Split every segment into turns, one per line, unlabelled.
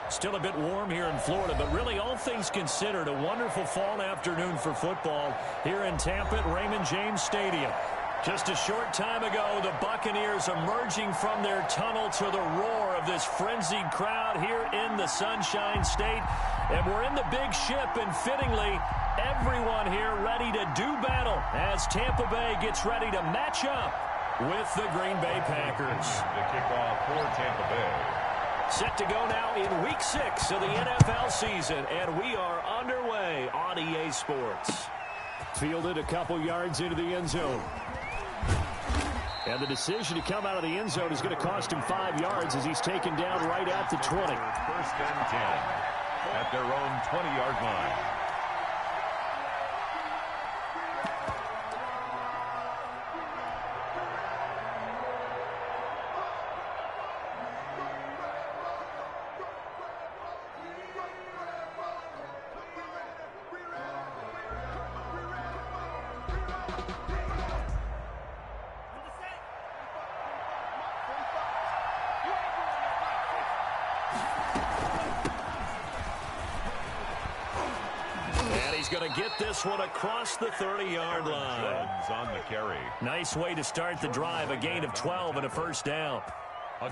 Still a bit warm here in Florida, but really all things considered, a wonderful fall afternoon for football here in Tampa at Raymond James Stadium. Just a short time ago, the Buccaneers emerging from their tunnel to the roar of this frenzied crowd here in the Sunshine State. And we're in the big ship, and fittingly, everyone here ready to do battle as Tampa Bay gets ready to match up with the Green Bay Packers.
The kickoff for Tampa Bay.
Set to go now in Week 6 of the NFL season, and we are underway on EA Sports. Fielded a couple yards into the end zone. And the decision to come out of the end zone is going to cost him 5 yards as he's taken down right at the 20.
First and 10 at their own 20-yard line.
Going to get this one across the 30-yard line.
On the carry.
Nice way to start the drive, a gain of 12 and a first down.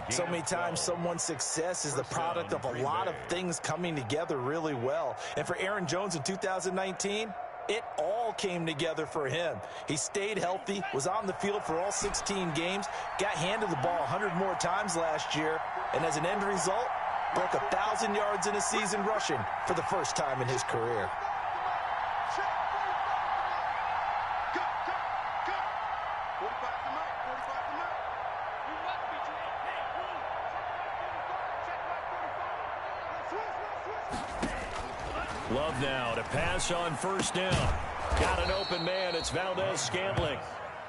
So many times someone's success is the product of a lot of things coming together really well. And for Aaron Jones in 2019, it all came together for him. He stayed healthy, was on the field for all 16 games, got handed the ball 100 more times last year, and as an end result, broke 1,000 yards in a season rushing for the first time in his career.
Love now to pass on first down. Got an open man. It's Valdez-Scantling.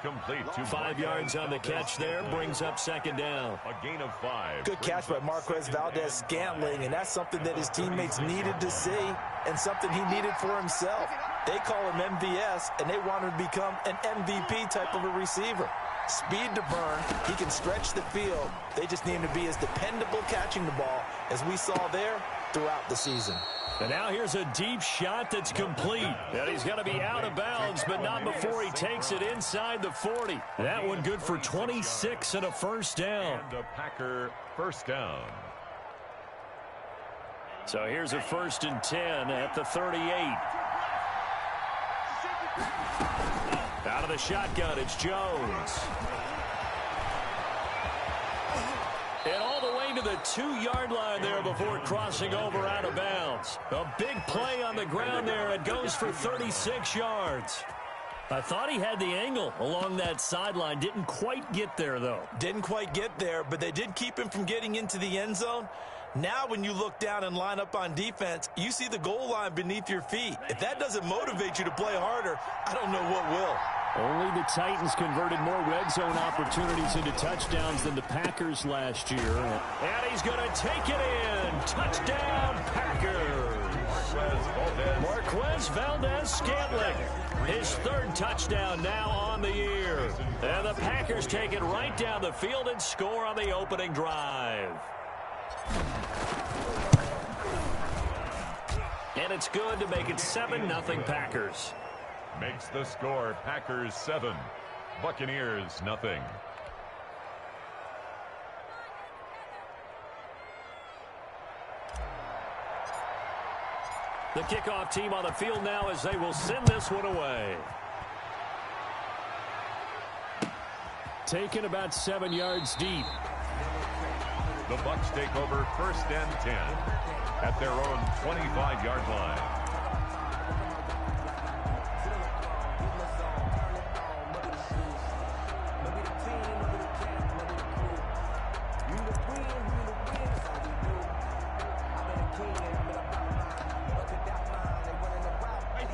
Complete.
5 yards on the catch there. Brings up second down.
A gain of 5.
Good catch by Marquez Valdez-Scantling, and that's something that his teammates needed to see and something he needed for himself. They call him MVS, and they want him to become an MVP type of a receiver. Speed to burn. He can stretch the field. They just need him to be as dependable catching the ball as we saw there throughout the season.
And now here's a deep shot that's complete. And he's going to be out of bounds, but not before he takes it inside the 40. That one good for 26 and a first down.
And a Packer first down.
So here's a 1st and 10 at the 38. Out of the shotgun, it's Jones. And all the way to the 2-yard line there before crossing over out of bounds. A big play on the ground there. It goes for 36 yards. I thought he had the angle along that sideline. Didn't quite get there, though.
Didn't quite get there, but they did keep him from getting into the end zone. Now when you look down and line up on defense, you see the goal line beneath your feet. If that doesn't motivate you to play harder, I don't know what will.
Only the Titans converted more red zone opportunities into touchdowns than the Packers last year. And he's going to take it in. Touchdown, Packers. Marquez Valdez-Scantling. His 3rd touchdown now on the year. And the Packers take it right down the field and score on the opening drive. And it's good to make it 7-0 Packers.
Makes the score Packers 7, Buccaneers 0.
The kickoff team on the field now as they will send this one away. Taken about 7 yards deep.
The Bucs take over 1st and 10 at their own 25-yard line.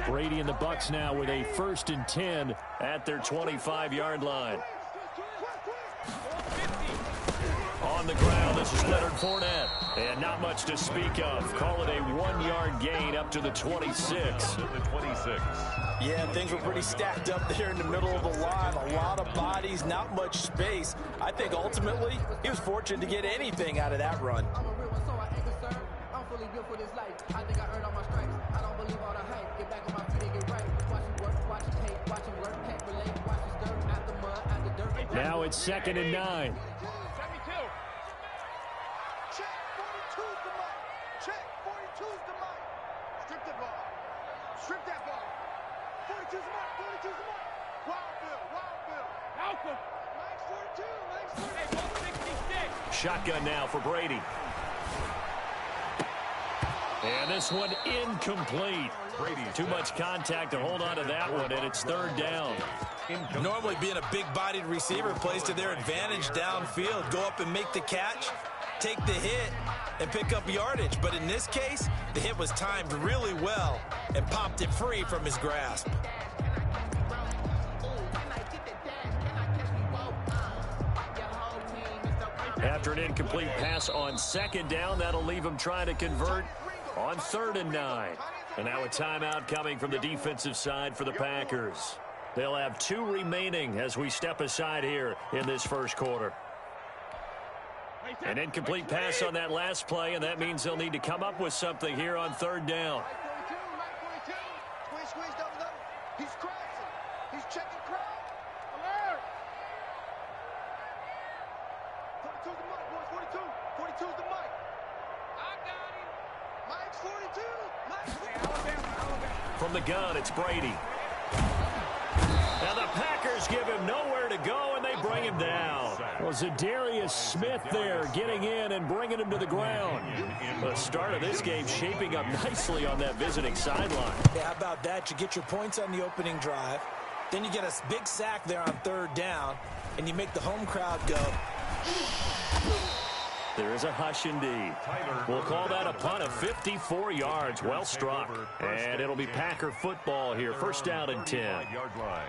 Brady and the Bucs now with a 1st and 10 at their 25-yard line. On the ground, this is Leonard Fournette. And not much to speak of. Call it a 1-yard gain up to the 26.
Yeah, things were pretty stacked up there in the middle of the line. A lot of bodies, not much space. I think ultimately he was fortunate to get anything out of that run.
here for this life. I think I earned all my stripes. I don't believe all the hype. Get back on my feet and get right. Watch him work, watch him hate, watch him work, can't relate. Watch his dirt out the mud, out the dirt.
Now it's 2nd and 9.
Check, 42's the mic. Check, 42's the mic. Strip the ball. Strip that ball. 42's the mic, 42's the mic. Wild Bill, Wild Bill. Malcolm. Mike's 42, Mike's 42.
Shotgun now for Brady. And this one incomplete.
Brady.
Too much contact to hold on to that one, and it's 3rd down.
Normally being a big-bodied receiver plays to their advantage downfield. Go up and make the catch, take the hit, and pick up yardage. But in this case, the hit was timed really well and popped it free from his grasp.
After an incomplete pass on 2nd down, that'll leave him trying to convert on 3rd and 9. And now a timeout coming from the defensive side for the Packers. They'll have 2 remaining as we step aside here in this first quarter. An incomplete pass on that last play, and that means they'll need to come up with something here on 3rd down.
Squeeze, double, double. He's crashing. He's checking crowd. Alert. 42's the mic, boys. 42. 42's the mic. I got him. Mike's 42. Mike's 42.
From the gun, it's Brady. Now the Packers give him nowhere to go, and they bring him down. Well, Zadarius Smith there getting in and bringing him to the ground. The start of this game shaping up nicely on that visiting sideline.
Yeah, how about that? You get your points on the opening drive. Then you get a big sack there on 3rd down, and you make the home crowd go.
There is a hush indeed. We'll call that a punt of 54 yards. Well struck. And it'll be Packer football here. 1st down and 10.
Yard line.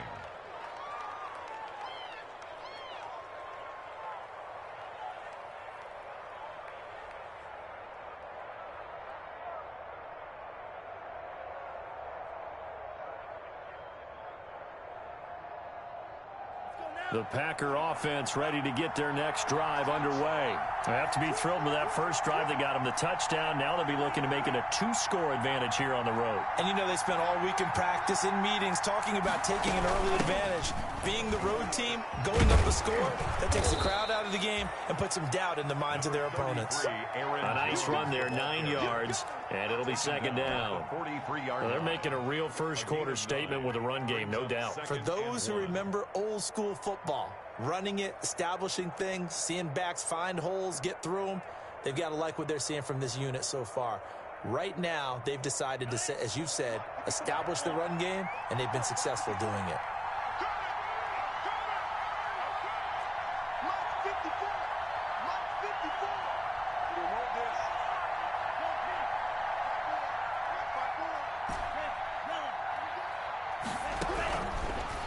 The Packer offense ready to get their next drive underway. They have to be thrilled with that first drive. They got them the touchdown. Now they'll be looking to make it a 2-score advantage here on the road.
And you know they spent all week in practice, in meetings, talking about taking an early advantage. Being the road team, going up a score, that takes the crowd out of the game and puts some doubt in the minds of their opponents.
A nice run there, 9 yards, and it'll be 2nd down. Well, they're making a real first-quarter statement with a run game, no doubt.
For those who remember old-school football, running it, establishing things, seeing backs find holes, get through them, they've got to like what they're seeing from this unit so far. Right now, they've decided to, as you've said, establish the run game, and they've been successful doing it.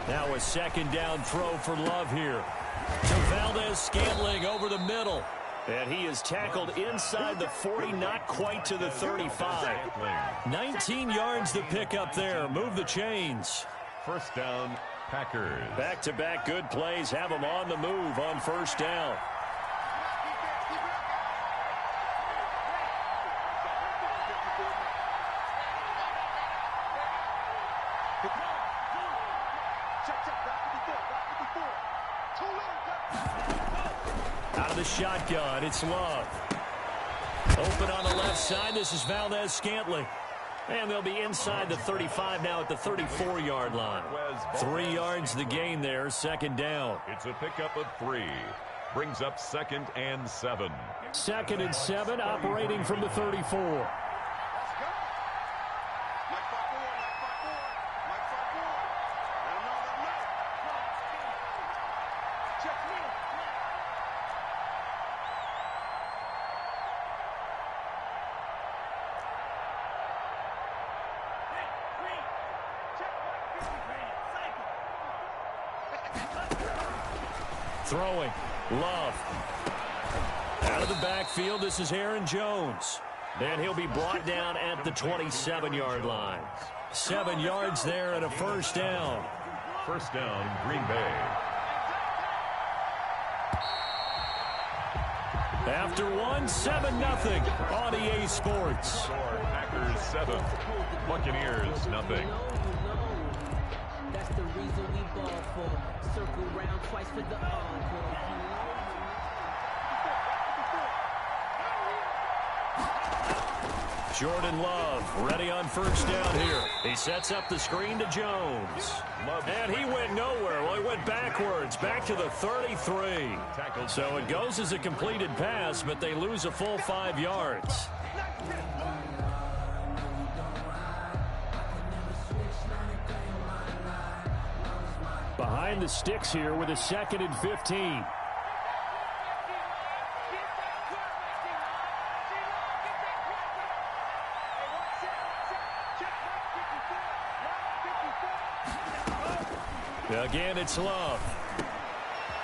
Now a 2nd down throw for Love here. To Valdes-Scantling over the middle. And he is tackled inside the 40, not quite to the 35. 19 yards to pick up there. Move the chains.
1st down, Packers.
Back-to-back good plays have them on the move on 1st down. Out of the shotgun, it's Love. Open on the left side, this is Valdes-Scantling. And they'll be inside the 35 now at the 34-yard line. 3 yards the gain there, 2nd down.
It's a pickup of 3. Brings up 2nd and 7.
2nd and 7, operating from the 34. Throwing, Love. Out of the backfield, this is Aaron Jones. And he'll be brought down at the 27-yard line. 7 yards there and a 1st down.
1st down, Green Bay.
After one, 7-0 on NBC Sports.
Score, Packers 7, Buccaneers nothing.
That's the reason we ball for. Circle round twice for the encore.
Jordan Love ready on first down here. He sets up the screen to Jones. And he went nowhere. Well, he went backwards, back to the 33. So it goes as a completed pass, but they lose a full 5 yards. Behind the sticks here with a 2nd and 15. Again, it's Love.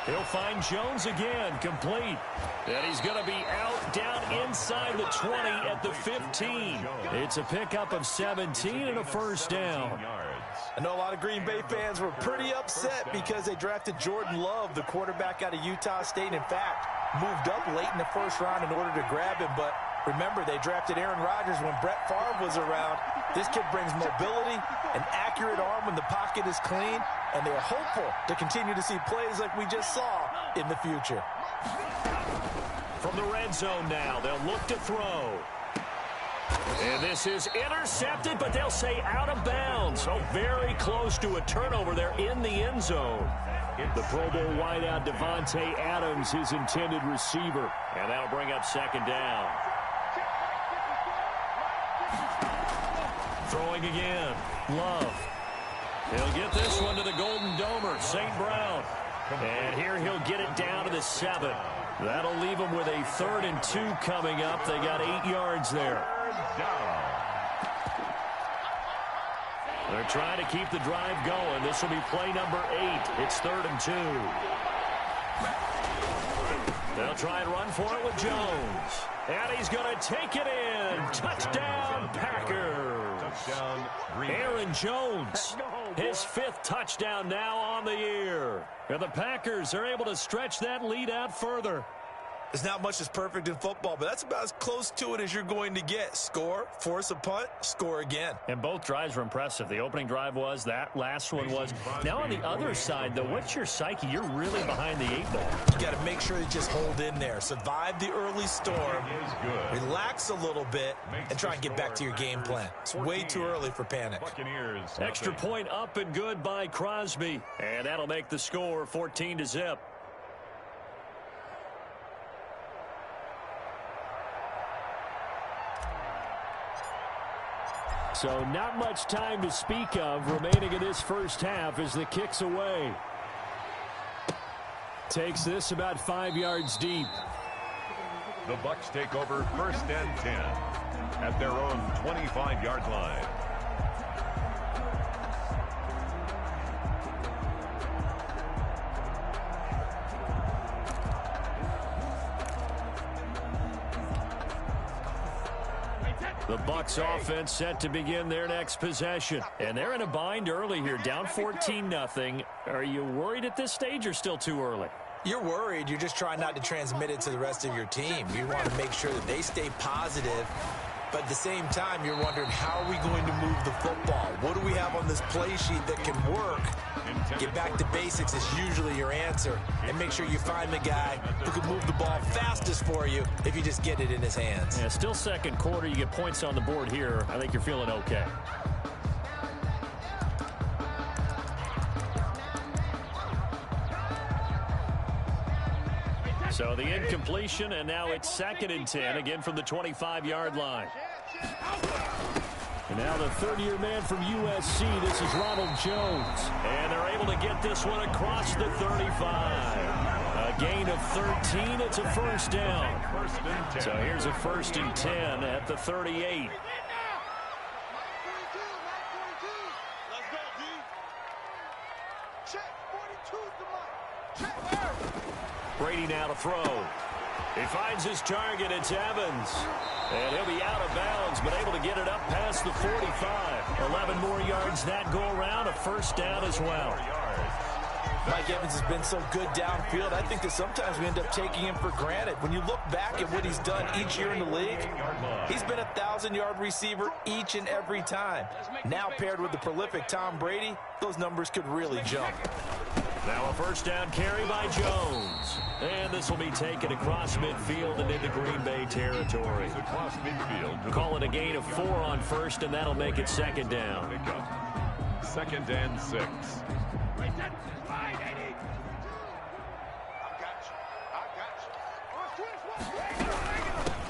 He'll find Jones again, complete. And he's going to be out down inside the 20 at the 15. It's a pickup of 17 and a first down.
I know a lot of Green Bay fans were pretty upset because they drafted Jordan Love, the quarterback out of Utah State. In fact, moved up late in the first round in order to grab him. But remember, they drafted Aaron Rodgers when Brett Favre was around. This kid brings mobility, an accurate arm when the pocket is clean, and they're hopeful to continue to see plays like we just saw in the future.
From the red zone now, they'll look to throw. And this is intercepted, but they'll say out of bounds. So very close to a turnover there in the end zone. The Pro Bowl wideout Devontae Adams, his intended receiver. And that'll bring up 2nd down. Throwing again. Love. He'll get this one to the Golden Domer, St. Brown. And here he'll get it down to the 7. That'll leave them with a 3rd and 2 coming up. They got 8 yards there. They're trying to keep the drive going. This will be play number 8. It's 3rd and 2. They'll try and run for it with Jones. And he's going to take it in. Touchdown, Packers.
Touchdown,
Aaron Jones, his 5th touchdown now on the year. And the Packers are able to stretch that lead out further.
There's not much that's perfect in football, but that's about as close to it as you're going to get. Score, force a punt, score again.
And both drives were impressive. The opening drive was, that last one was. Now on the other side, though, what's your psyche? You're really behind the 8 ball.
You got to make sure you just hold in there. Survive the early storm, relax a little bit, and try and get back to your game plan. It's way too early for panic.
Extra point up and good by Crosby. And that'll make the score 14-0. So not much time to speak of remaining in this first half as the kick's away. Takes this about 5 yards deep.
The Bucs take over 1st and 10 at their own 25-yard line.
The Bucs offense set to begin their next possession. And they're in a bind early here, down 14-0. Are you worried at this stage or still too early?
You're worried. You're just trying not to transmit it to the rest of your team. You want to make sure that they stay positive. But at the same time, you're wondering, how are we going to move the football? What do we have on this play sheet that can work? Get back to basics is usually your answer. And make sure you find the guy who can move the ball fastest for you if you just get it in his hands.
Yeah, still second quarter. You get points on the board here. I think you're feeling okay. So the incompletion, and now it's 2nd and 10, again from the 25-yard line. And now the third-year man from USC, this is Ronald Jones. And they're able to get this one across the 35. A gain of 13, it's a first down. So here's a 1st and 10 at the 38.
Let's go, D. Check, 42's the mark. Check.
Brady now to throw. He finds his target. It's Evans. And he'll be out of bounds, but able to get it up past the 45. 11 more yards that go around. A first down as well.
Mike Evans has been so good downfield. I think that sometimes we end up taking him for granted. When you look back at what he's done each year in the league, he's been a 1,000-yard receiver each and every time. Now paired with the prolific Tom Brady, those numbers could really jump.
Now a first down carry by Jones. And this will be taken across midfield and into Green Bay territory.
Across midfield.
Call it a gain of 4 on first, and that'll make it second down.
Second and 6.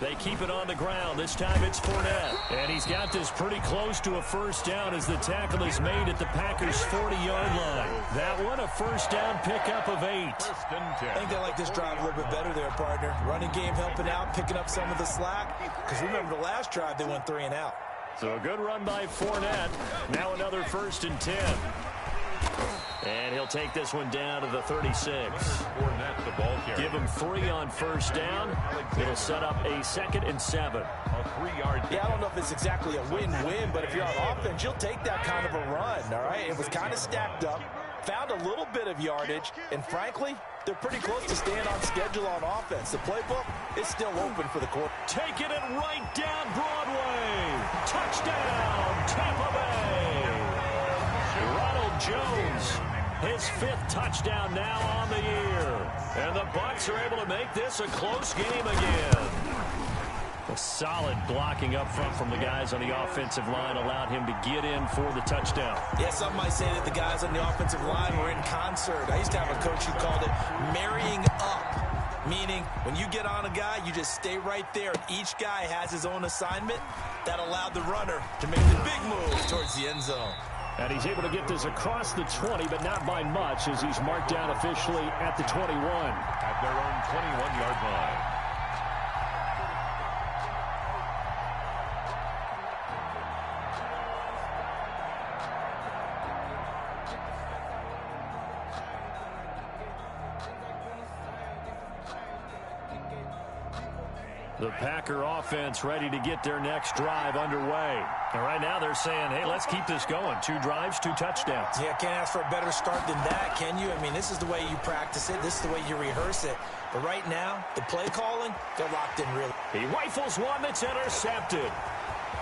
They keep it on the ground. This time it's Fournette. And he's got this pretty close to a first down as the tackle is made at the Packers' 40-yard line. That one, a first down pickup of 8.
First and 10.
I think they like this drive a little bit better there, partner. Running game helping out, picking up some of the slack. Because remember, the last drive, they went 3 and out.
So a good run by Fournette. Now another first and 10. And he'll take this one down to the 36.
Fournette, the ball carrier.
Give him 3 on first down. It'll set up a second and 7.
A 3-yard.
Yeah, I don't know if it's exactly a win-win, but if you're on offense, you'll take that kind of a run, all right? It was kind of stacked up, found a little bit of yardage, and frankly, they're pretty close to staying on schedule on offense. The playbook is still open for the quarter.
Taking it right down Broadway. Touchdown, Tampa Bay. Ronald Jones, his 5th touchdown now on the year. And the Bucs are able to make this a close game again. A solid blocking up front from the guys on the offensive line allowed him to get in for the touchdown.
Yeah, some might say that the guys on the offensive line were in concert. I used to have a coach who called it marrying up, meaning when you get on a guy, you just stay right there. Each guy has his own assignment. That allowed the runner to make the big move towards the end zone.
And he's able to get this across the 20, but not by much as he's marked down officially at the 21.
At their own 21-yard line.
The Packer offense ready to get their next drive underway. And right now they're saying, hey, let's keep this going. 2 drives, 2 touchdowns.
Yeah, can't ask for a better start than that, can you? I mean, this is the way you practice it. This is the way you rehearse it. But right now, the play calling, they're locked in really.
He rifles one that's intercepted.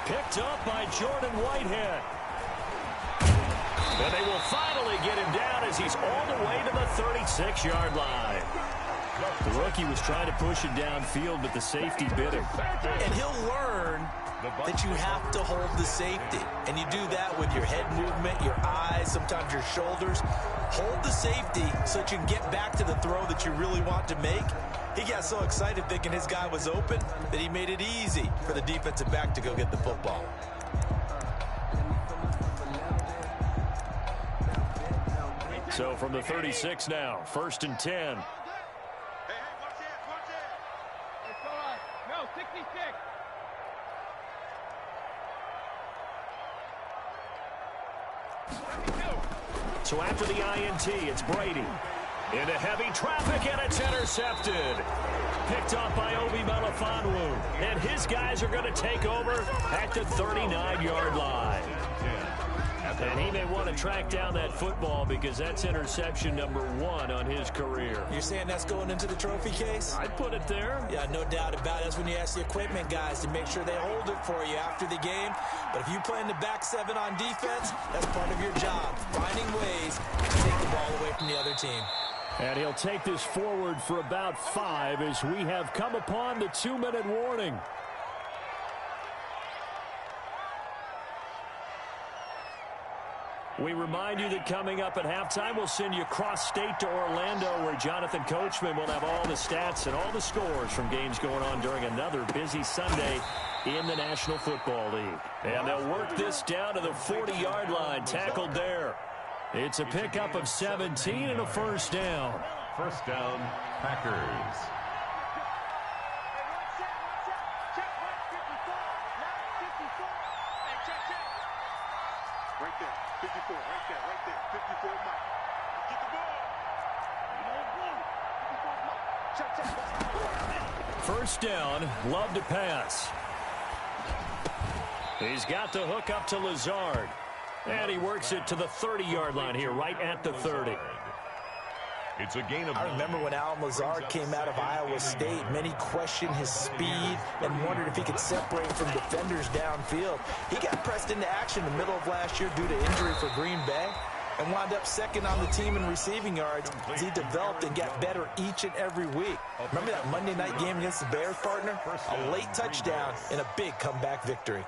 Picked up by Jordan Whitehead. And they will finally get him down as he's all the way to the 36-yard line. The rookie was trying to push it downfield, but the safety bit him.
And he'll learn that you have to hold the safety. And you do that with your head movement, your eyes, sometimes your shoulders. Hold the safety so that you can get back to the throw that you really want to make. He got so excited thinking his guy was open that he made it easy for the defensive back to go get the football.
So from the 36 now, first and 10. So after the INT, it's Brady. Into heavy traffic, and it's intercepted. Picked off by Obi Melifonwu. And his guys are going to take over at the 39-yard line. And he may want to track down that football because that's interception number 1 on his career.
You're saying that's going into the trophy case?
I'd put it there.
Yeah, no doubt about it. That's when you ask the equipment guys to make sure they hold it for you after the game. But if you play in the back 7 on defense, that's part of your job, finding ways to take the ball away from the other team.
And he'll take this forward for about 5 as we have come upon the 2-minute warning. We remind you that coming up at halftime, we'll send you cross-state to Orlando, where Jonathan Coachman will have all the stats and all the scores from games going on during another busy Sunday in the National Football League. And they'll work this down to the 40-yard line, tackled there. It's a pickup of 17 and a first down.
First down, Packers.
Right there, 54, right there, 54 Mike. Get the ball. Check.
First down, Love to pass. He's got the hook up to Lazard. And he works it to the 30-yard line here, right at the 30.
It's a gain of
I remember when Allen Lazard came out of Iowa State. Many questioned his speed and wondered if he could separate from defenders downfield. He got pressed into action in the middle of last year due to injury for Green Bay and wound up second on the team in receiving yards as he developed and got better each and every week. Remember that Monday night game against the Bears, partner? A late touchdown and a big comeback victory.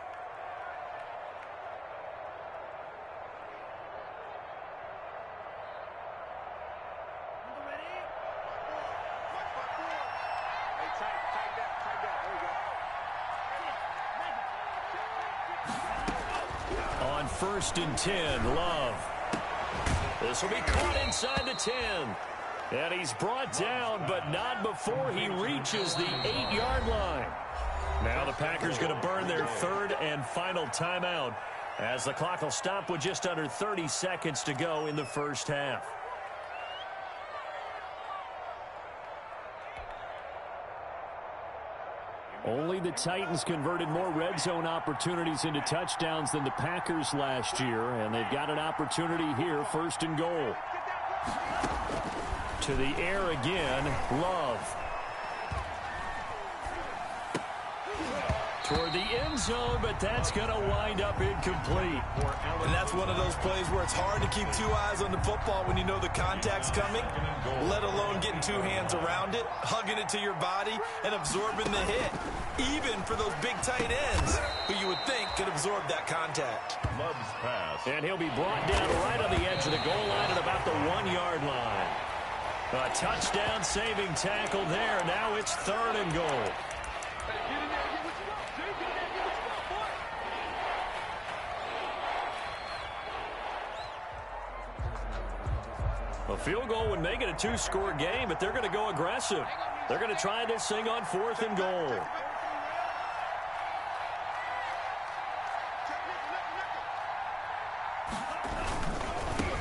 On 1st and 10, Love. This will be caught inside the 10. And he's brought down, but not before he reaches the 8-yard line. Now the Packers going to burn their 3rd and final timeout as the clock will stop with just under 30 seconds to go in the first half. Only the Titans converted more red zone opportunities into touchdowns than the Packers last year, and they've got an opportunity here, 1st and goal. To the air again, Love. Toward the end zone, but that's going to wind up incomplete.
And that's one of those plays where it's hard to keep 2 eyes on the football when you know the contact's coming, let alone getting 2 hands around it, hugging it to your body, and absorbing the hit, even for those big tight ends who you would think could absorb that contact.
Love's pass.
And he'll be brought down right on the edge of the goal line at about the 1-yard line. A touchdown saving tackle there. Now it's 3rd and goal. A field goal would make it a 2-score game, but they're going to go aggressive. They're going to try this thing on 4th and goal.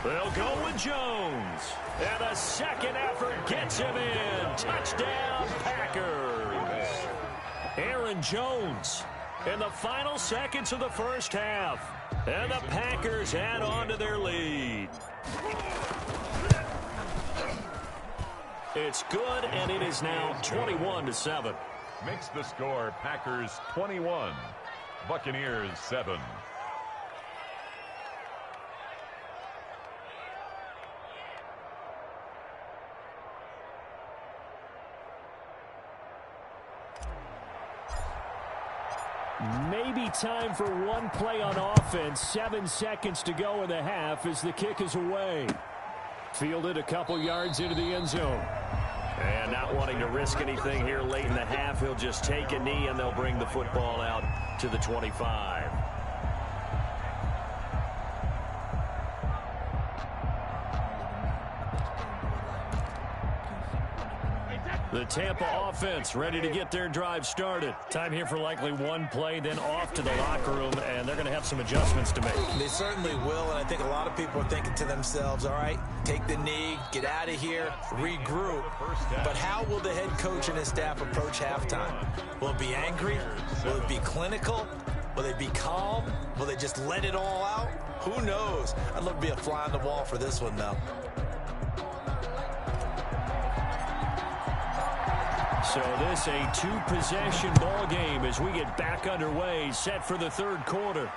They'll go with Jones. And a second effort gets him in. Touchdown, Packers. Aaron Jones in the final seconds of the first half. And the Packers add on to their lead. It's good, and it is now 21-7.
Makes the score Packers 21, Buccaneers 7.
Maybe time for one play on offense. 7 seconds to go in the half as the kick is away. Fielded a couple yards into the end zone. And not wanting to risk anything here late in the half, he'll just take a knee and they'll bring the football out to the 25. The Tampa offense ready to get their drive started. Time here for likely one play, then off to the locker room, and they're going to have some adjustments to make.
They certainly will, and I think a lot of people are thinking to themselves, all right, take the knee, get out of here, regroup. But how will the head coach and his staff approach halftime? Will it be angry? Will it be clinical? Will they be calm? Will they just let it all out? Who knows? I'd love to be a fly on the wall for this one, though.
So this a 2-possession ball game as we get back underway, set for the 3rd quarter.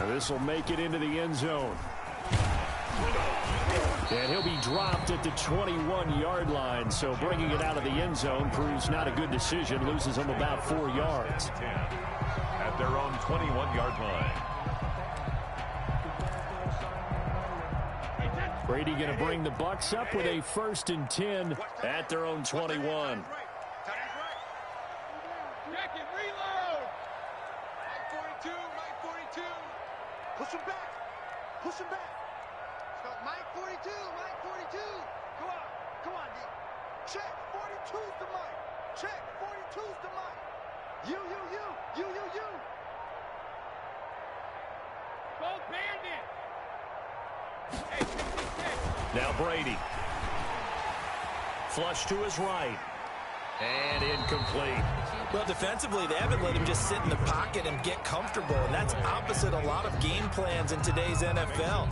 This will make it into the end zone. And he'll be dropped at the 21-yard line, so bringing it out of the end zone proves not a good decision, loses him about 4 yards.
At their own 21-yard line.
Brady going to bring the Bucs up with a 1st and 10 at their own 21.
Push him back. Push him back. Stop. Mike 42. Mike 42. Come on. Come on, D. Check. 42's the Mike. Check. 42's the Mike. You. Go Bandit.
Now Brady. Flush to his right. And incomplete.
Well, defensively, they haven't let him just sit in the pocket and get comfortable, and that's opposite a lot of game plans in today's NFL.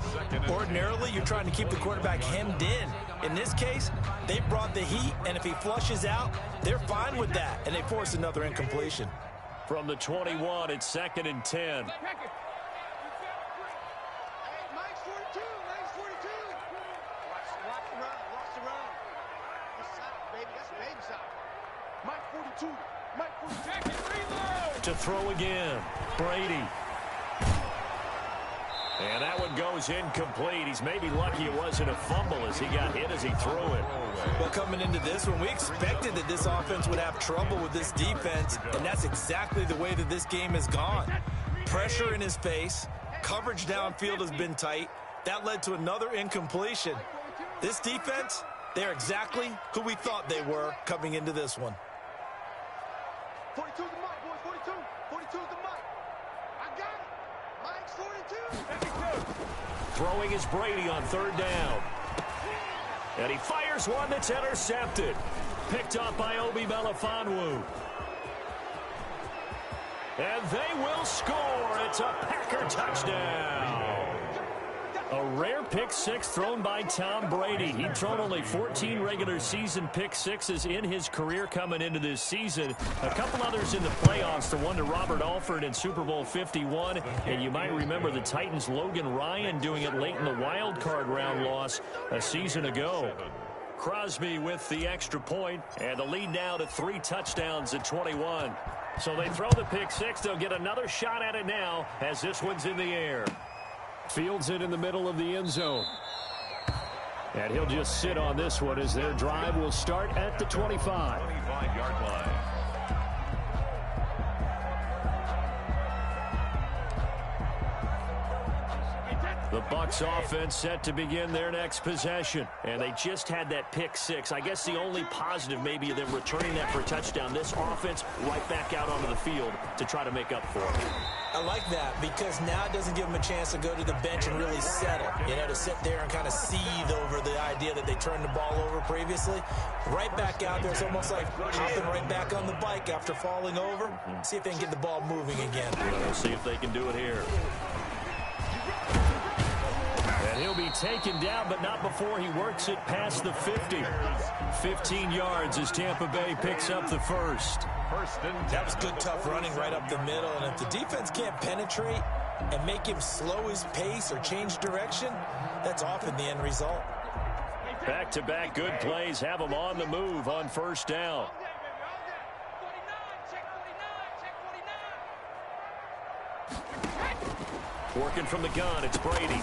Ordinarily, you're trying to keep the quarterback hemmed in. In this case, they brought the heat, and if he flushes out, they're fine with that, and they force another incompletion.
From the 21, it's 2nd and 10.
Hey, Mike's 42. Mike's 42. Watch the run. Watch the run. That's solid, baby. That's baby solid. Mike 42. Mike 42.
To throw again, Brady. And that one goes incomplete. He's maybe lucky it wasn't a fumble as he got hit as he threw it.
Well, coming into this one, we expected that this offense would have trouble with this defense, and that's exactly the way that this game has gone. Pressure in his face, coverage downfield has been tight. That led to another incompletion. This defense, they're exactly who we thought they were coming into this one.
42 is the mic, boys. 42. 42 is the mic. I got it. Mike's 42.
Throwing is Brady on 3rd down. And he fires one that's intercepted. Picked up by Obi Melifonwu. And they will score. It's a Packer touchdown. A rare pick six thrown by Tom Brady. He'd thrown only 14 regular season pick sixes in his career coming into this season. A couple others in the playoffs, the one to Robert Alford in Super Bowl 51. And you might remember the Titans' Logan Ryan doing it late in the wild card round loss a season ago. Crosby with the extra point, and the lead now to 3 touchdowns at 21. So they throw the pick six. They'll get another shot at it now as this one's in the air. Fields it in the middle of the end zone. And he'll just sit on this one as their drive will start at the 25.
25-yard line.
The Bucs offense set to begin their next possession. And they just had that pick six. I guess the only positive maybe of them returning that for a touchdown. This offense right back out onto the field to try to make up for it.
I like that because now it doesn't give them a chance to go to the bench and really settle. You know, to sit there and kind of seethe over the idea that they turned the ball over previously. Right back out there. It's almost like hopping right back on the bike after falling over. See if they can get the ball moving again.
We'll see if they can do it here. And he'll be taken down, but not before he works it past the 50. 15 yards as Tampa Bay picks up the first.
That was good, tough running right up the middle. And if the defense can't penetrate and make him slow his pace or change direction, that's often the end result.
Back-to-back good plays have them on the move on first down. Working from the gun, it's Brady.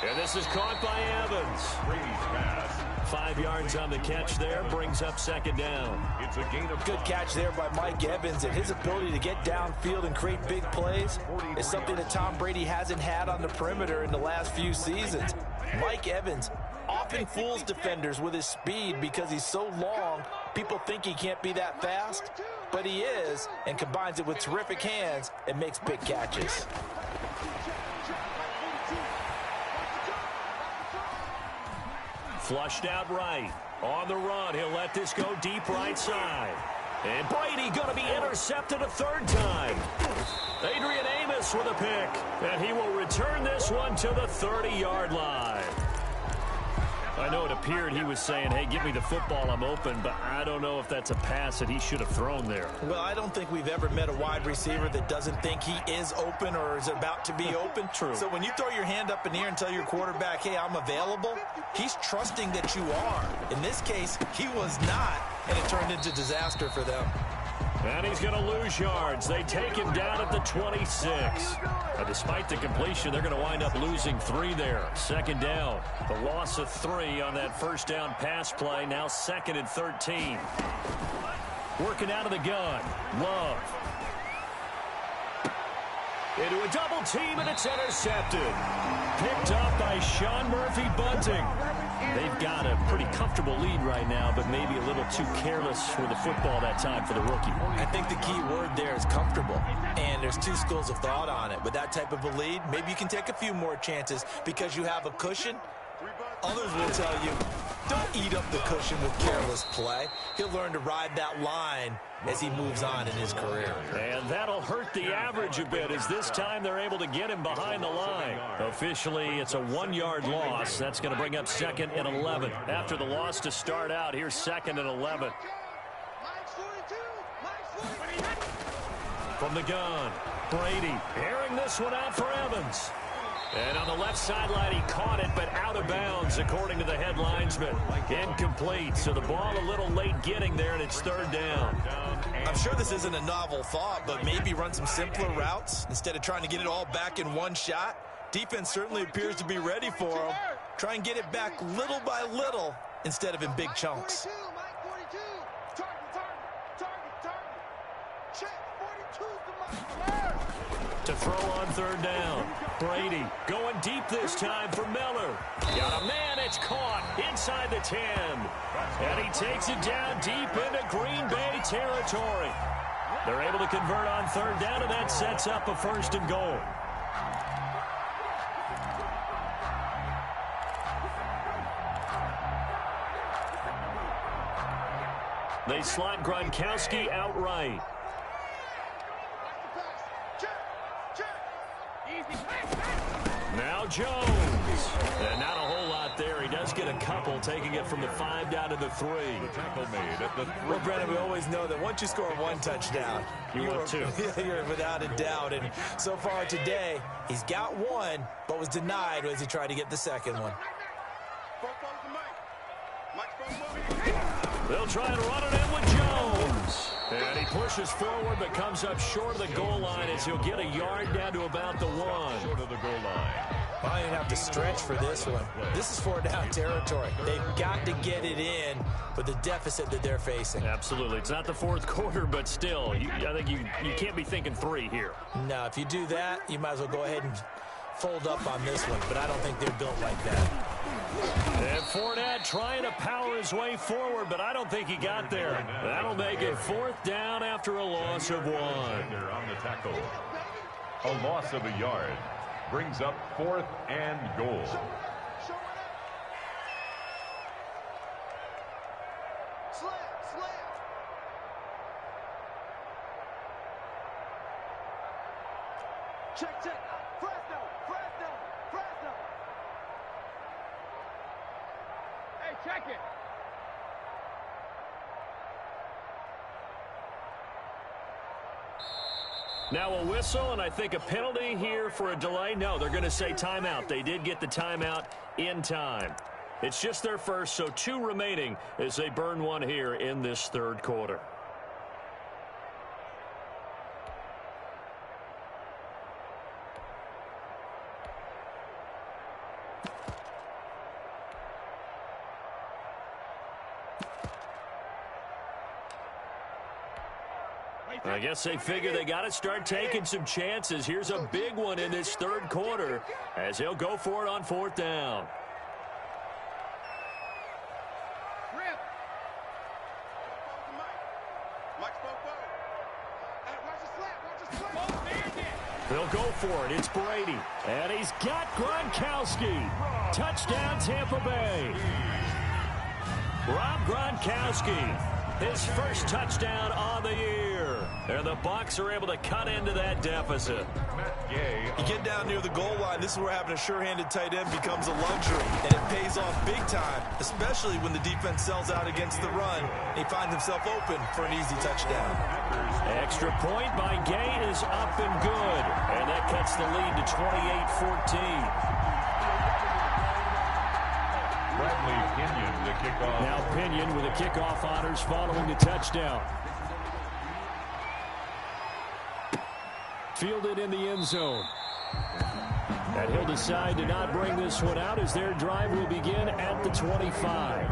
And this is caught by Evans.
Brady's pass.
5 yards on the catch there, brings up second down.
It's a gain of
Good
5.
catch there by Mike Evans, and his ability to get downfield and create big plays is something that Tom Brady hasn't had on the perimeter in the last few seasons. Mike Evans often fools defenders with his speed because he's so long. People think he can't be that fast, but he is, and combines it with terrific hands and makes big catches.
Flushed out right. On the run, he'll let this go deep right side. And Brady going to be intercepted a third time. Adrian Amos with a pick. And he will return this one to the 30-yard line. I know it appeared he was saying, hey, give me the football, I'm open, but I don't know if that's a pass that he should have thrown there.
Well, I don't think we've ever met a wide receiver that doesn't think he is open or is about to be open.
True.
So when you throw your hand up in the air and tell your quarterback, hey, I'm available, he's trusting that you are. In this case, he was not, and it turned into disaster for them.
And he's going to lose yards. They take him down at the 26. Now, despite the completion, they're going to wind up losing 3 there. Second down. The loss of 3 on that first down pass play. Now 2nd and 13. Working out of the gun. Love. Into a double team, and it's intercepted. Picked up by Sean Murphy-Bunting. They've got a pretty comfortable lead right now, but maybe a little too careless with the football that time for the rookie.
I think the key word there is comfortable, and there's 2 schools of thought on it. With that type of a lead, maybe you can take a few more chances because you have a cushion. Others will tell you, Don't eat up the cushion with careless play. He'll learn to ride that line as he moves on in his career.
And that'll hurt the average a bit as this time they're able to get him behind the line. Officially, it's a 1-yard loss. That's going to bring up 2nd and 11. After the loss to start out, here's 2nd and 11. From the gun, Brady airing this one out for Evans. And on the left sideline, he caught it, but out of bounds, according to the head linesman. Incomplete, so the ball a little late getting there, and it's 3rd down.
I'm sure this isn't a novel thought, but maybe run some simpler routes instead of trying to get it all back in one shot. Defense certainly appears to be ready for him. Try and get it back little by little instead of in big chunks.
To throw on 3rd down. Brady going deep this time for Miller. Got a man, it's caught inside the 10. And he takes it down deep into Green Bay territory. They're able to convert on 3rd down, and that sets up a 1st and goal. They slot Gronkowski outright. Now Jones. And not a whole lot there. He does get a couple, taking it from the 5 down to the 3.
The tackle made at the 3.
Well, Brennan, we always know that once you score 1 touchdown,
you're 2.
You're without a doubt. And so far today, he's got 1, but was denied as he tried to get the 2nd one.
They'll try and run it in with Jones. And he pushes forward but comes up short of the goal line as he'll get a yard down to about the 1.
Short of the goal line.
I didn't have to stretch for this one. This is 4 down territory. They've got to get it in with the deficit that they're facing.
Absolutely. It's not the 4th quarter, but still, I think you can't be thinking 3 here.
No, if you do that, you might as well go ahead and fold up on this one, but I don't think they're built like that.
And Fournette trying to power his way forward, but I don't think he got there. That'll make it 4th down after a loss of 1.
On the tackle. A loss of a yard brings up 4th and goal.
Check. Fresno. Hey, check it.
Now a whistle, and I think a penalty here for a delay. No, they're going to say timeout. They did get the timeout in time. It's just their first, so 2 remaining as they burn 1 here in this 3rd quarter. I guess they figure they got to start taking some chances. Here's a big one in this 3rd quarter as they'll go for it on 4th down. They'll go for it. It's Brady. And he's got Gronkowski. Touchdown, Tampa Bay. Rob Gronkowski. His first touchdown on the year. And the Bucs are able to cut into that deficit.
You get down near the goal line, this is where having a sure-handed tight end becomes a luxury. And it pays off big time, especially when the defense sells out against the run. And he finds himself open for an easy touchdown.
Extra point by Gay is up and good. And that cuts the lead to 28-14.
Bradley Pinion, the kickoff.
Now Pinion with the kickoff honors following the touchdown. Fielded in the end zone. And he'll decide to not bring this one out as their drive will begin at the 25.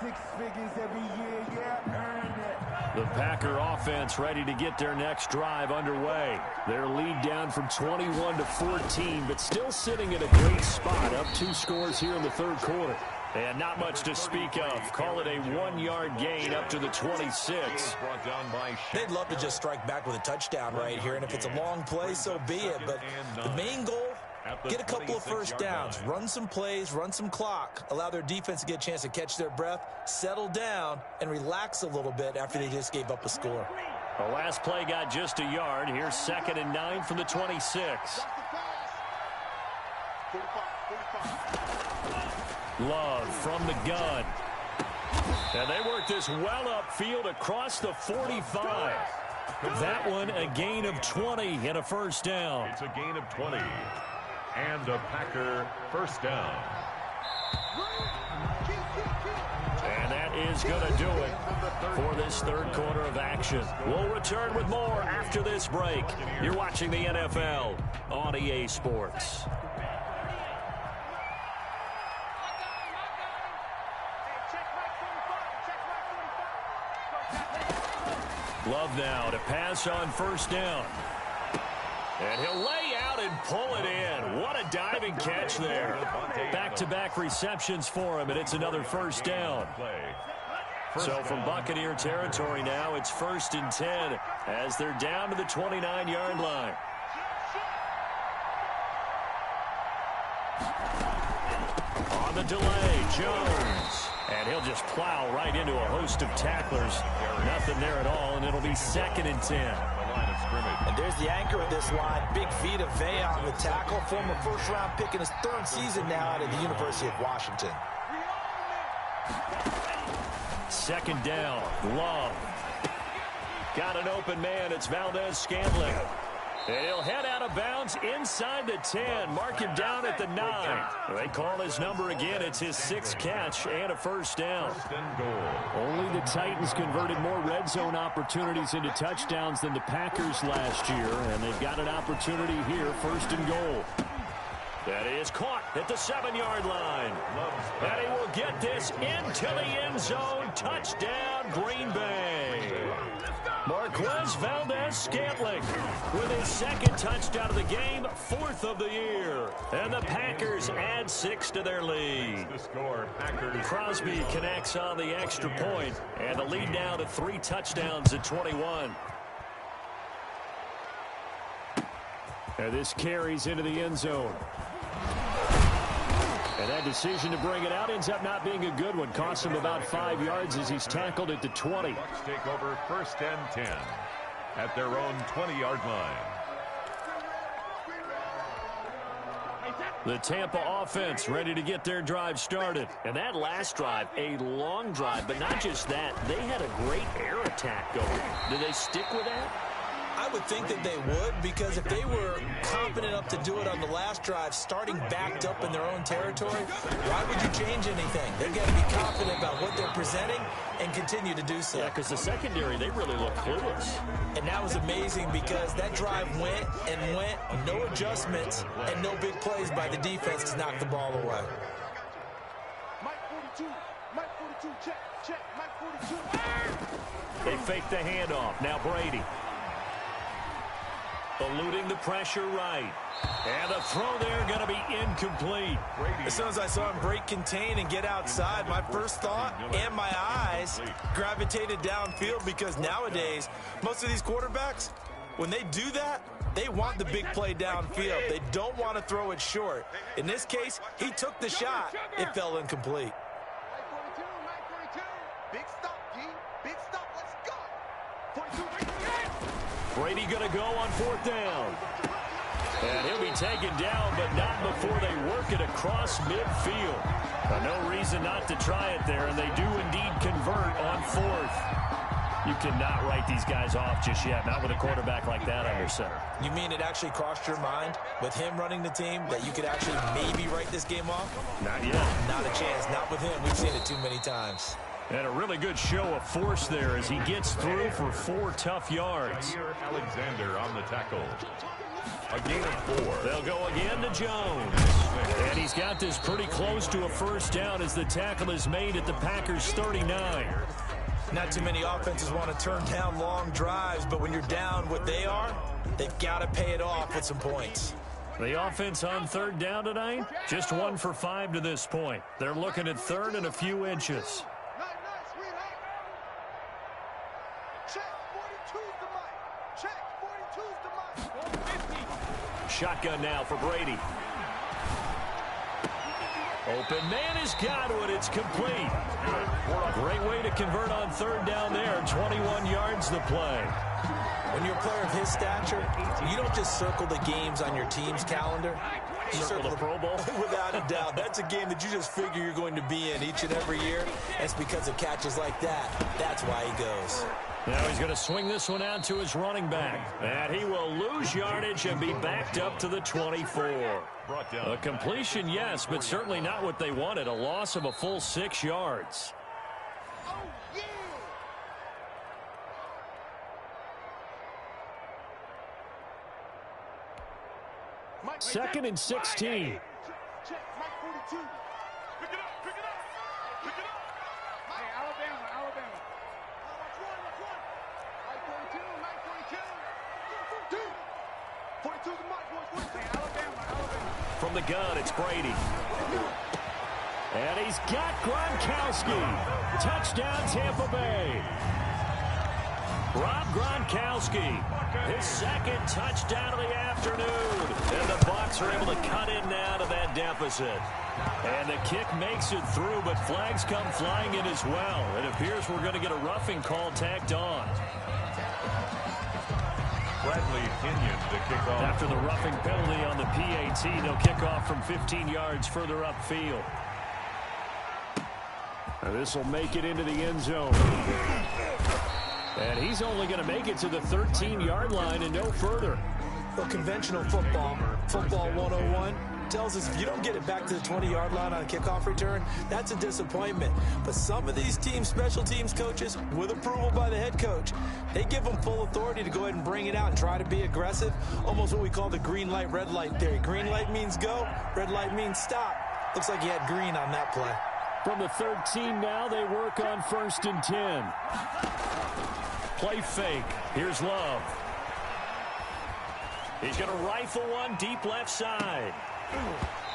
6 figures every year, yeah, earn it.
The Packer offense ready to get their next drive underway. Their lead down from 21 to 14, but still sitting in a great spot, up 2 scores here in the third quarter. And not much to speak of. Call it a 1-yard gain up to the 26.
They'd love to just strike back with a touchdown right here, and if it's a long play, so be it. But the main goal, get a couple of first downs, run some plays, run some clock, allow their defense to get a chance to catch their breath, settle down, and relax a little bit after they just gave up a score.
The last play got just a yard. Here's 2nd and 9 from the 26. Love from the gun. And they work this well upfield across the 45. That one a gain of 20 and a first down.
It's a gain of 20. And a Packer first down.
And that is going to do it for this third quarter of action. We'll return with more after this break. You're watching the NFL on EA Sports. Love now to pass on first down. And he'll lay out and pull it in. What a diving catch there. Back-to-back receptions for him, and it's another first down. So from Buccaneer territory now, it's 1st and 10 as they're down to the 29-yard line. On the delay, Jones. And he'll just plow right into a host of tacklers. Nothing there at all, and it'll be 2nd and 10.
And there's the anchor of this line, big feet of Veillon with tackle, former first-round pick in his 3rd season now out of the University of Washington.
2nd down, Love. Got an open man, it's Valdez-Scantling. And he'll head out of bounds inside the 10. Mark him down at the 9. They call his number again. It's his 6th catch and a first down. Only the Titans converted more red zone opportunities into touchdowns than the Packers last year. And they've got an opportunity here, 1st and goal. That is caught at the 7-yard line. And he will get this into the end zone. Touchdown, Green Bay. Marquez Valdez-Scantling with his 2nd touchdown of the game, 4th of the year. And the Packers add 6 to their lead. Crosby connects on the extra point, and the lead now to 3 touchdowns at 21. And this carries into the end zone. And that decision to bring it out ends up not being a good one. Costs him about 5 yards as he's tackled at the 20.
Bucks take over 1st and 10 at their own 20-yard line.
The Tampa offense ready to get their drive started. And that last drive, a long drive, but not just that. They had a great air attack going. Do they stick with that?
I would think that they would, because if they were confident enough to do it on the last drive, starting backed up in their own territory, why would you change anything? They've got to be confident about what they're presenting and continue to do so.
Yeah, because the secondary, they really look clueless.
And that was amazing because that drive went and went, no adjustments, and no big plays by the defense to knock the ball away.
Mike 42, Mike 42, check, Mike 42.
They fake the handoff. Now Brady. Eluding the pressure right. And the throw there going to be incomplete.
As soon as I saw him break contain and get outside, my first thought and my eyes gravitated downfield, because nowadays, most of these quarterbacks, when they do that, they want the big play downfield. They don't want to throw it short. In this case, he took the shot. It fell incomplete.
Mike 42, big stop, D, big stop, let's go. 42,
Brady going to go on 4th down. And he'll be taken down, but not before they work it across midfield. No reason not to try it there, and they do indeed convert on 4th. You cannot write these guys off just yet, not with a quarterback like that under center.
You mean it actually crossed your mind with him running the team that you could actually maybe write this game off?
Not yet.
Not a chance. Not with him. We've seen it too many times.
And a really good show of force there as he gets through for 4 tough yards.
Alexander on the tackle. A gain of 4.
They'll go again to Jones. And he's got this pretty close to a first down as the tackle is made at the Packers 39.
Not too many offenses want to turn down long drives, but when you're down what they are, they've got to pay it off with some points.
The offense on third down tonight, just 1 for 5 to this point. They're looking at third and a few inches. Shotgun now for Brady. Open man has got it. It's complete. Great way to convert on third down there. 21 yards the play.
When you're a player of his stature, you don't just circle the games on your team's calendar. You
circle the Pro Bowl?
Without a doubt. That's a game that you just figure you're going to be in each and every year. It's because of catches like that. That's why he goes.
Now he's going to swing this one out to his running back. And he will lose yardage and be backed up to the 24. A completion, yes, but certainly not what they wanted. A loss of a full 6 yards. Second and 16. From the gun, it's Brady. And he's got Gronkowski. Touchdown, Tampa Bay. Rob Gronkowski, his second touchdown of the afternoon. And the Bucs are able to cut in now to that deficit. And the kick makes it through, but flags come flying in as well. It appears we're going to get a roughing call tacked on.
Bradley Kenyon to kick off.
After the roughing penalty on the PAT, they'll kick off from 15 yards further upfield. This will make it into the end zone. And he's only going to make it to the 13-yard line and no further.
Well, conventional football 101, tells us if you don't get it back to the 20-yard line on a kickoff return, that's a disappointment. But some of these teams, special teams coaches, with approval by the head coach, they give them full authority to go ahead and bring it out and try to be aggressive, almost what we call the green light, red light theory. Green light means go, red light means stop. Looks like he had green on that play.
From the 13 now, they work on 1st and 10. Play fake. Here's Love. He's going to rifle one deep left side.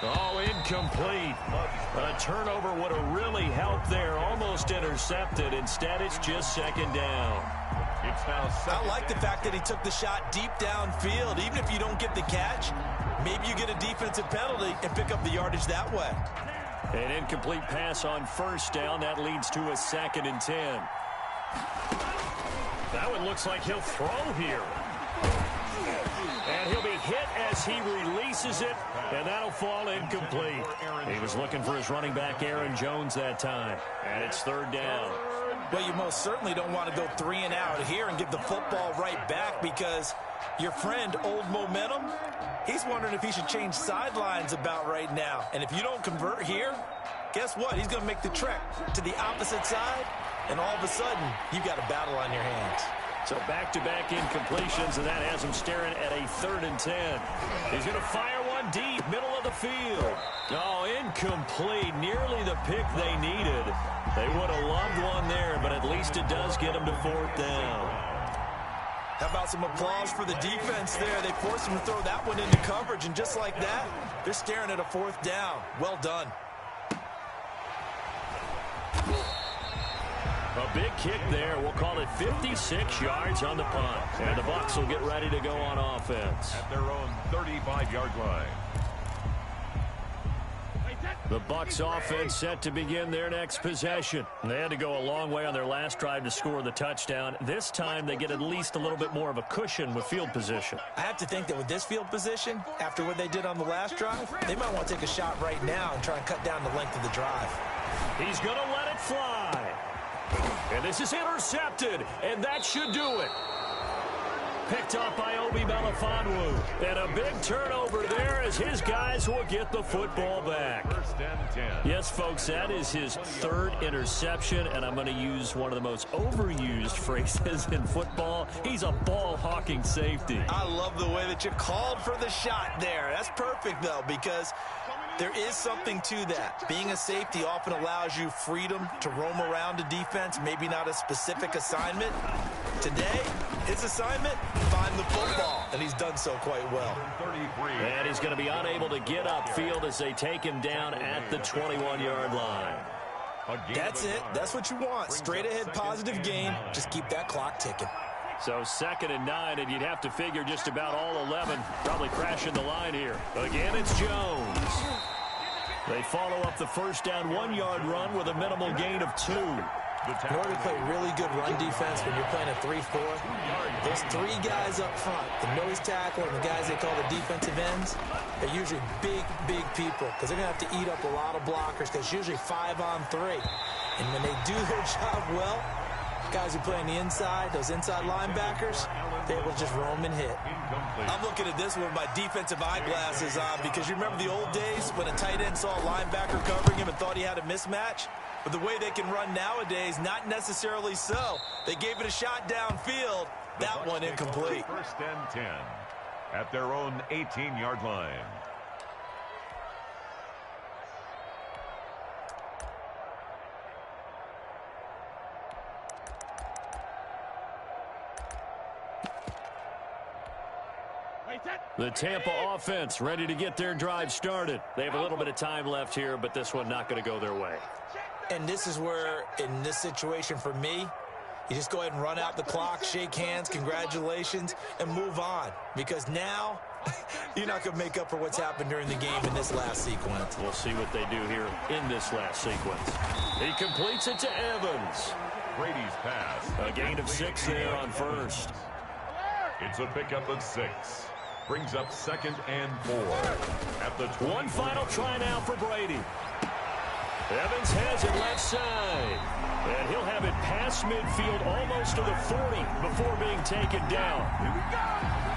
Oh, incomplete. A turnover would have really helped there. Almost intercepted. Instead, it's just second down.
It's now
I like the fact that he took the shot deep downfield. Even if you don't get the catch, maybe you get a defensive penalty and pick up the yardage that way.
An incomplete pass on 1st down. That leads to a 2nd and 10. That one looks like he'll throw here. And he'll be hit as he releases it, and that'll fall incomplete. He was looking for his running back, Aaron Jones, that time. And it's 3rd down.
Well, you most certainly don't want to go 3 and out here and give the football right back because your friend, Old Momentum, he's wondering if he should change sidelines about right now. And if you don't convert here, guess what? He's going to make the trek to the opposite side, and all of a sudden, you've got a battle on your hands.
So back-to-back incompletions, and that has him staring at a 3rd and 10. He's going to fire one deep, middle of the field. Oh, incomplete. Nearly the pick they needed. They would have loved one there, but at least it does get them to 4th down.
How about some applause for the defense there? They forced him to throw that one into coverage, and just like that, they're staring at a 4th down. Well done.
A big kick there. We'll call it 56 yards on the punt. And the Bucs will get ready to go on offense.
At their own 35-yard line.
The Bucs offense set to begin their next possession. They had to go a long way on their last drive to score the touchdown. This time they get at least a little bit more of a cushion with field position.
I have to think that with this field position, after what they did on the last drive, they might want to take a shot right now and try and cut down the length of the drive.
He's going to let it fly. And this is intercepted, and that should do it. Picked up by Obi Melifonwu. And a big turnover there as his guys will get the football back.
1st and 10.
Yes, folks, that is his 3rd interception, and I'm going to use one of the most overused phrases in football. He's a ball-hawking safety.
I love the way that you called for the shot there. That's perfect, though, because There is something to that. Being a safety often allows you freedom to roam around a defense, maybe not a specific assignment. Today, his assignment, find the football, and he's done so quite well.
And he's going to be unable to get upfield as they take him down at the 21-yard line.
That's it. That's what you want. Straight ahead positive gain. Just keep that clock ticking.
So 2nd and 9, and you'd have to figure just about all 11 probably crashing the line here. Again, it's Jones. They follow up the first down 1-yard run with a minimal gain of 2.
In order to play really good run defense when you're playing a 3-4, those 3 guys up front, the nose tackle and the guys they call the defensive ends, they're usually big, big people because they're going to have to eat up a lot of blockers because it's usually 5 on 3. And when they do their job well, guys who play on the inside, those inside linebackers, they're able to just roam and hit. I'm looking at this one with my defensive eyeglasses on because you remember the old days when a tight end saw a linebacker covering him and thought he had a mismatch? But the way they can run nowadays, not necessarily so. They gave it a shot downfield. That one incomplete.
1st and 10 at their own 18-yard line.
The Tampa offense ready to get their drive started. They have a little bit of time left here, but this one not going to go their way.
And this is where, in this situation for me, you just go ahead and run out the clock, shake hands, congratulations, and move on. Because now, you're not going to make up for what's happened during the game in this last sequence.
We'll see what they do here in this last sequence. He completes it to Evans.
Brady's pass.
A gain of 6 there on first.
It's a pickup of 6. Brings up 2nd and 4. At the 20.
One final try now for Brady. Evans has it left side. And he'll have it past midfield almost to the 40 before being taken down.
Here we go.